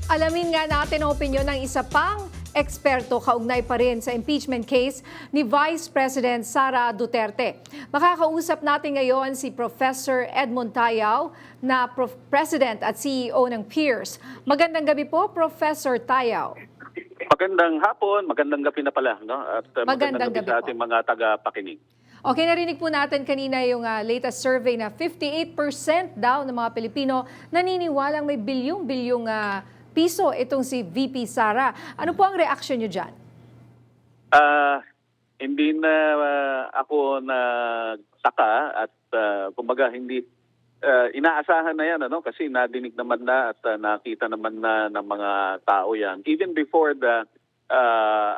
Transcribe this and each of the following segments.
Alamin nga natin ang opinyon ng isa pang eksperto kaugnay pa rin sa impeachment case ni Vice President Sara Duterte. Makakausap natin ngayon si Professor Edmund Tayao na President at CEO ng Peers. Magandang gabi po, Professor Tayao. Magandang hapon, magandang gabi na pala, no? At magandang gabi sa ating mga taga-pakinig. Okay, narinig po natin kanina yung latest survey na 58% daw ng mga Pilipino naniniwalang may bilyong-bilyong piso itong si VP Sara. Ano po ang reaksyon nyo dyan? Hindi na ako nagtaka at kumbaga hindi inaasahan na yan, ano? Kasi nadinig naman na at nakita naman na ng mga tao yan. Even before the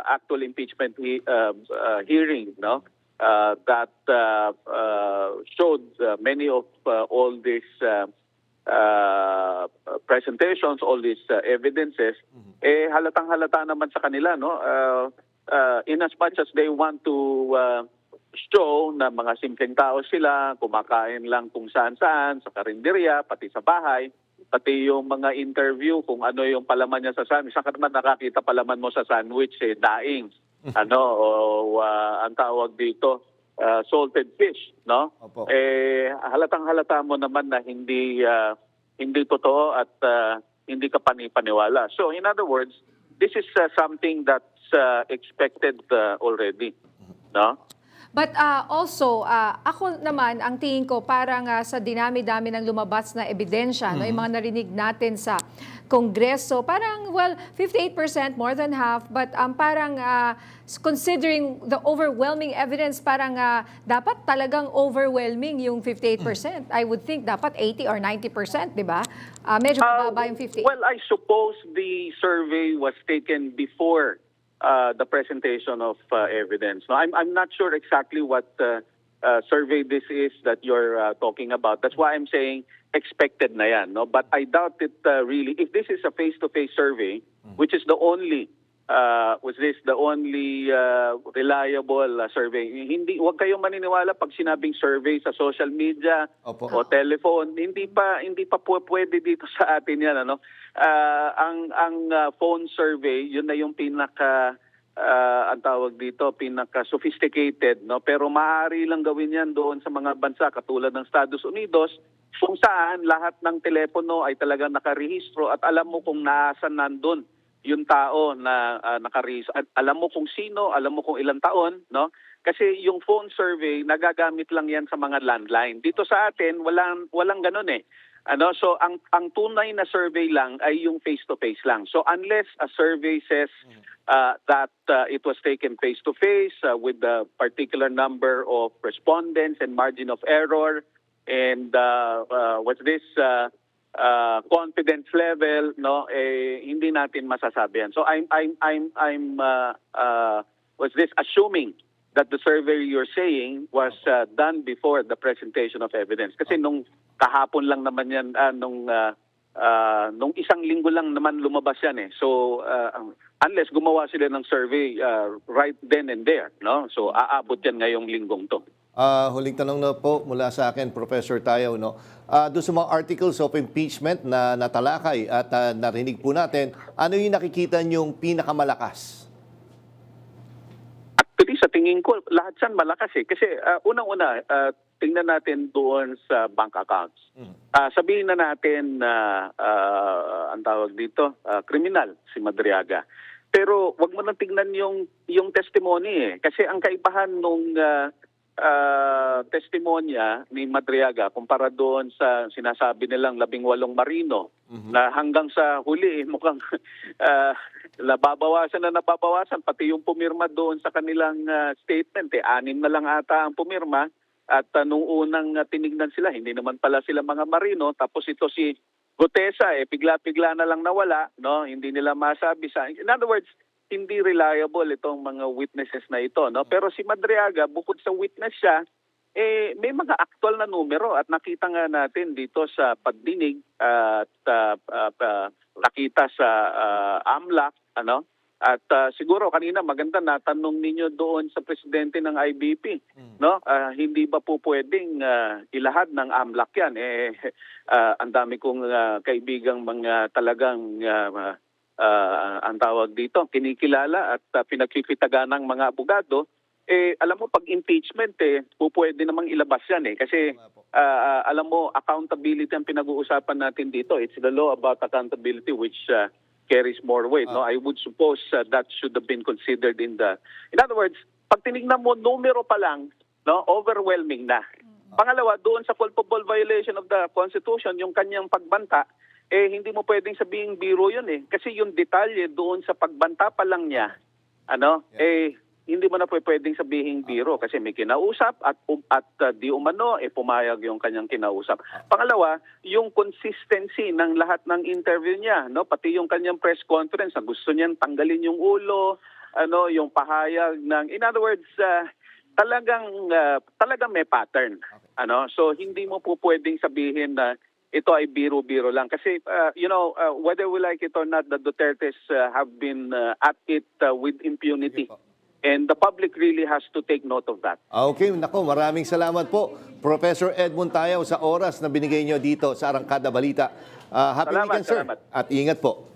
actual impeachment hearing, no? That showed many of all these presentations, all these evidences, halatang-halata naman sa kanila, no? In as much as they want to show na mga simpleng tao sila, kumakain lang kung saan-saan, sa karinderya, pati sa bahay, pati yung mga interview kung ano yung palaman niya sa sandwich. Saan ka naman nakakita palaman mo sa sandwich, daing. Ang tawag dito, salted fish, no? Opo. Halatang-halata mo naman na hindi totoo at hindi ka panipaniwala. So in other words, this is something that's expected already, no? But also, ako naman, ang tingin ko parang sa dinami-dami ng lumabas na ebidensya, no, yung mga narinig natin sa Kongreso, parang, well, 58%, more than half, but parang considering the overwhelming evidence, parang dapat talagang overwhelming yung 58%. I would think dapat 80 or 90%, di ba? Medyo mababa yung 58%. Well, I suppose the survey was taken before the presentation of evidence. No, I'm not sure exactly what survey this is that you're talking about. That's why I'm saying expected na yan. No, but I doubt it really. If this is a face-to-face survey, which is the only reliable survey. Huwag kayong maniniwala pag sinabing survey sa social media. Opo. O telephone, hindi pa pwede dito sa atin yan, ano. Ang phone survey, yun na yung pinaka ang tawag dito, pinaka sophisticated, no, pero maaari lang gawin yan doon sa mga bansa katulad ng Estados Unidos kung saan lahat ng telepono ay talagang nakarehistro at alam mo kung naasan nandun yung tao na nakarehistro. At alam mo kung sino, alam mo kung ilang taon, no? Kasi yung phone survey nagagamit lang yan sa mga landline. Dito sa atin walang ganun eh. So ang tunay na survey lang ay yung face to face lang. So unless a survey says that it was taken face to face with the particular number of respondents and margin of error and what's this confidence level, no, hindi natin masasabi yan. So I'm what's this assuming that the survey you're saying was done before the presentation of evidence. Kasi nung kahapon lang naman yan, nung isang linggo lang naman lumabas yan eh. So unless gumawa sila ng survey right then and there, no? So aabot yan ngayong linggong to. Huling tanong na po mula sa akin, Professor Tayao, no? Doon sa mga articles of impeachment na natalakay at narinig po natin, ano yung nakikita niyong pinakamalakas? Actually, sa tingin ko, lahat yan malakas eh. Kasi unang-una, tingnan natin doon sa bank accounts. Sabihin na natin na ang tawag dito, kriminal si Madriaga. Pero wag mo nang tingnan yung testimony eh. Kasi ang kaibahan nung testimonya ni Madriaga kumpara doon sa sinasabi nilang 18 marino na hanggang sa huli mukhang nababawasan pati yung pumirma doon sa kanilang statement 6 na lang ata ang pumirma at nung unang tinignan sila hindi naman pala sila mga marino tapos ito si Gutesa bigla-bigla na lang nawala, no, hindi nila masabi in other words hindi reliable itong mga witnesses na ito, no? Pero si Madriaga, bukod sa witness siya, may mga aktual na numero at nakita nga natin dito sa pagdinig at nakita sa AMLAC, At siguro kanina maganda natanong ninyo doon sa presidente ng IBP, no? Hindi ba po pwedeng ilahad ng AMLAC yan? Ang dami kong kaibigang mga talagang ang tawag dito, kinikilala at pinagpipitagan ng mga abogado. Alam mo, pag impeachment, pwede namang ilabas yan kasi alam mo, accountability ang pinag-uusapan natin dito. It's the law about accountability which carries more weight. No, I would suppose that should have been considered in other words, pag tinignan mo numero pa lang, no, overwhelming na. Pangalawa, doon sa culpable violation of the Constitution, yung kanyang pagbanta, hindi mo pwedeng sabihin biro yun kasi yung detalye doon sa pagbanta pa lang niya, hindi mo na pwedeng sabihin biro kasi may kinausap at di umano pumayag yung kanyang kinausap. Pangalawa, yung consistency ng lahat ng interview niya, no, pati yung kanyang press conference, na gusto niyang tanggalin yung ulo, yung pahayag ng, in other words, talagang may pattern. So hindi mo po pwedeng sabihin na ito ay biro-biro lang kasi whether we like it or not, the Dutertes have been at it with impunity. And the public really has to take note of that. Okay, nako, maraming salamat po, Professor Edmund Tayaw, sa oras na binigay niyo dito sa Arangkada Balita. Happy Salamat, weekend, sir. salamat. At ingat po.